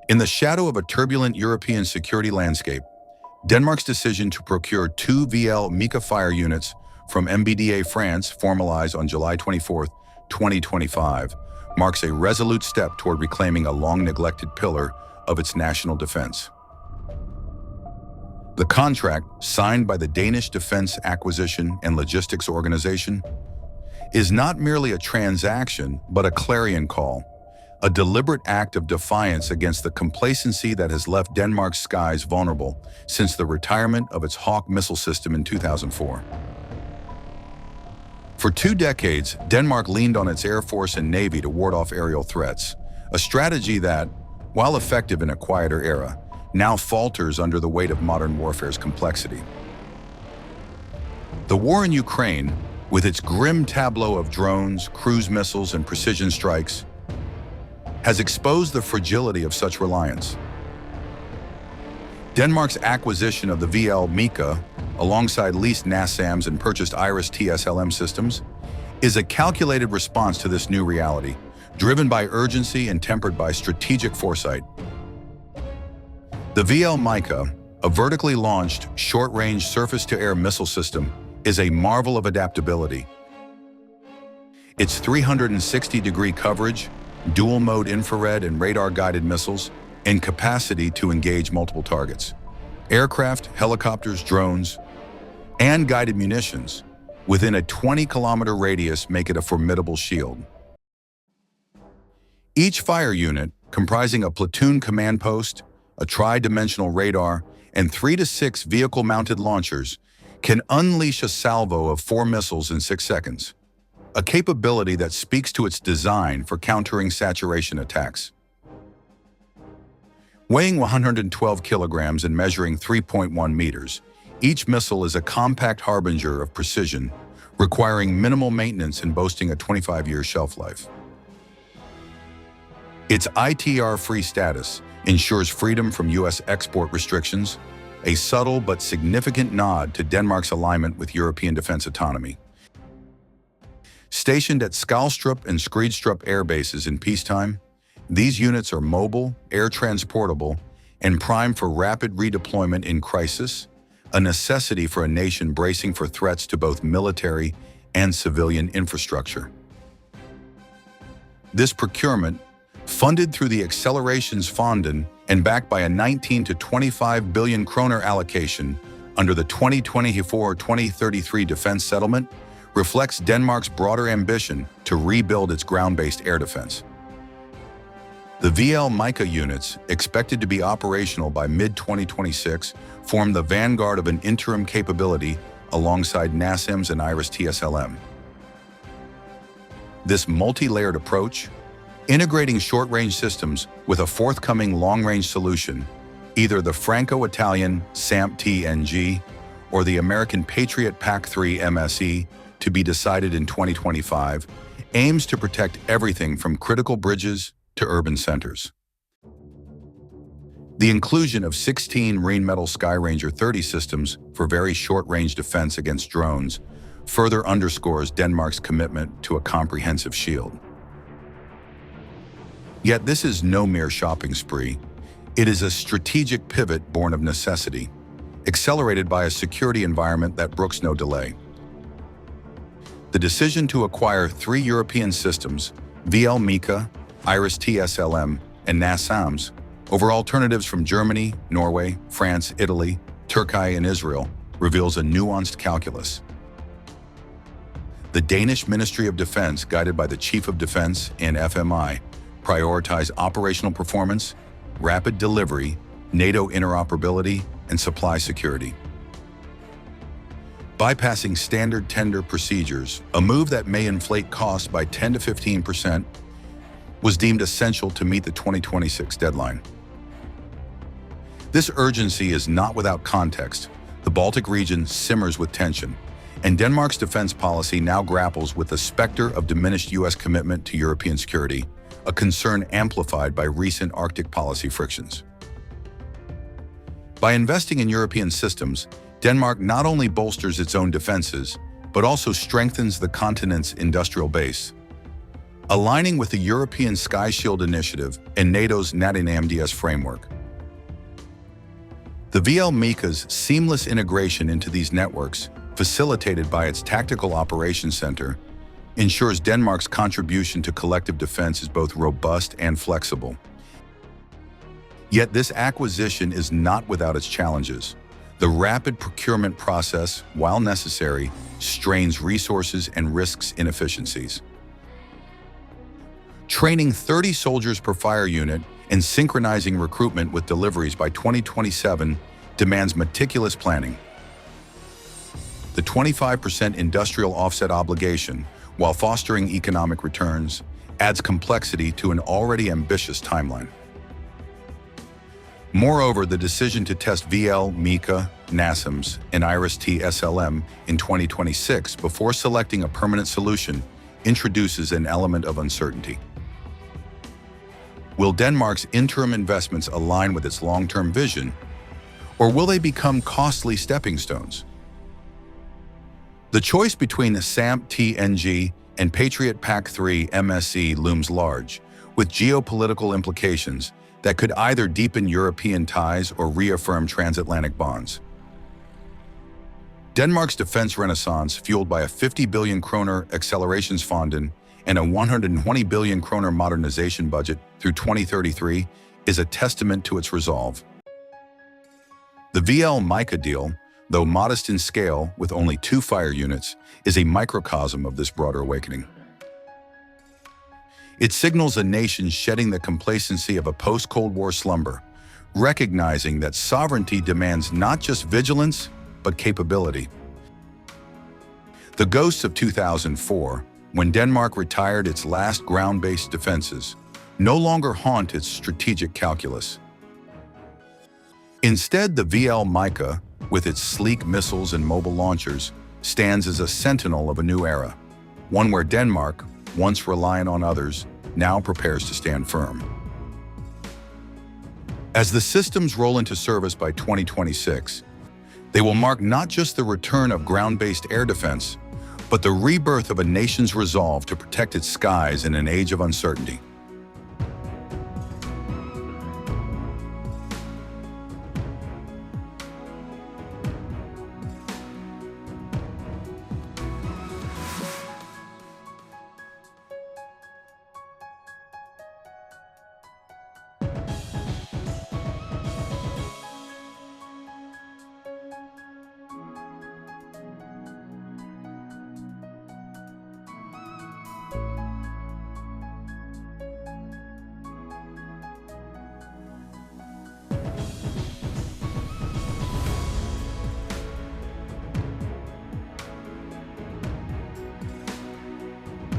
In the shadow of a turbulent European security landscape, Denmark's decision to procure 2 VL MICA fire units from MBDA France, formalized on July 24, 2025, marks a resolute step toward reclaiming a long-neglected pillar of its national defense. The contract, signed by the Danish Defense Acquisition and Logistics Organization, is not merely a transaction, but a clarion call, a deliberate act of defiance against the complacency that has left Denmark's skies vulnerable since the retirement of its Hawk missile system in 2004. For 2 decades, Denmark leaned on its Air Force and Navy to ward off aerial threats, a strategy that, while effective in a quieter era, now falters under the weight of modern warfare's complexity. The war in Ukraine, with its grim tableau of drones, cruise missiles, and precision strikes, has exposed the fragility of such reliance. Denmark's acquisition of the VL MICA, alongside leased NASAMS and purchased Iris TSLM systems, is a calculated response to this new reality, driven by urgency and tempered by strategic foresight. The VL MICA, a vertically launched, short-range surface-to-air missile system, is a marvel of adaptability. Its 360-degree coverage, dual-mode infrared and radar-guided missiles, and capacity to engage multiple targets, aircraft, helicopters, drones, and guided munitions, within a 20-kilometer radius make it a formidable shield. Each fire unit, comprising a platoon command post, a tri-dimensional radar, and 3 to 6 vehicle-mounted launchers, can unleash a salvo of 4 missiles in 6 seconds, a capability that speaks to its design for countering saturation attacks. Weighing 112 kilograms and measuring 3.1 meters, each missile is a compact harbinger of precision, requiring minimal maintenance and boasting a 25-year shelf life. Its ITR-free status ensures freedom from U.S. export restrictions, a subtle but significant nod to Denmark's alignment with European defense autonomy. Stationed at Skalstrup and Skridstrup air bases in peacetime, these units are mobile, air-transportable, and primed for rapid redeployment in crisis, a necessity for a nation bracing for threats to both military and civilian infrastructure. This procurement, funded through the Accelerations and backed by a 19 to 25 billion kroner allocation under the 2024-2033 defense settlement, reflects Denmark's broader ambition to rebuild its ground-based air defense. The VL MICA units, expected to be operational by mid-2026, form the vanguard of an interim capability alongside NASAMS and Iris TSLM. This multi-layered approach, integrating short-range systems with a forthcoming long-range solution, either the Franco-Italian SAMP-TNG or the American Patriot PAC-3 MSE, to be decided in 2025, aims to protect everything from critical bridges to urban centers. The inclusion of 16 Rheinmetall Skyranger 30 systems for very short-range defense against drones further underscores Denmark's commitment to a comprehensive shield. Yet this is no mere shopping spree. It is a strategic pivot born of necessity, accelerated by a security environment that brooks no delay. The decision to acquire 3 European systems, VL MICA, Iris TSLM, and NASAMS, over alternatives from Germany, Norway, France, Italy, Turkey, and Israel, reveals a nuanced calculus. The Danish Ministry of Defense, guided by the Chief of Defense and FMI, prioritize operational performance, rapid delivery, NATO interoperability, and supply security. Bypassing standard tender procedures, a move that may inflate costs by 10 to 15%, was deemed essential to meet the 2026 deadline. This urgency is not without context. The Baltic region simmers with tension, and Denmark's defense policy now grapples with the specter of diminished U.S. commitment to European security, a concern amplified by recent Arctic policy frictions. By investing in European systems, Denmark not only bolsters its own defenses, but also strengthens the continent's industrial base. aligning with the European Sky Shield Initiative and NATO's NATO framework. The VL MICA's seamless integration into these networks, facilitated by its Tactical Operations Center, ensures Denmark's contribution to collective defense is both robust and flexible. Yet this acquisition is not without its challenges. The rapid procurement process, while necessary, strains resources and risks inefficiencies. Training 30 soldiers per fire unit and synchronizing recruitment with deliveries by 2027 demands meticulous planning. The 25% industrial offset obligation, while fostering economic returns, adds complexity to an already ambitious timeline. Moreover, the decision to test VL MICA, NASAMS, and IRIS-T SLM in 2026 before selecting a permanent solution introduces an element of uncertainty. Will Denmark's interim investments align with its long-term vision, or will they become costly stepping stones? The choice between the SAMP-TNG and Patriot PAC-3 MSE looms large, with geopolitical implications that could either deepen European ties or reaffirm transatlantic bonds. Denmark's defense renaissance, fueled by a 50 billion kroner Accelerations and a 120 billion kroner modernization budget through 2033, is a testament to its resolve. The VL MICA deal, though modest in scale with only 2 fire units, is a microcosm of this broader awakening. It signals a nation shedding the complacency of a post-Cold War slumber, recognizing that sovereignty demands not just vigilance, but capability. The ghosts of 2004, when Denmark retired its last ground-based defenses, no longer haunt its strategic calculus. Instead, the VL MICA, with its sleek missiles and mobile launchers, stands as a sentinel of a new era, one where Denmark, once reliant on others, now prepares to stand firm. As the systems roll into service by 2026, they will mark not just the return of ground-based air defense, but the rebirth of a nation's resolve to protect its skies in an age of uncertainty.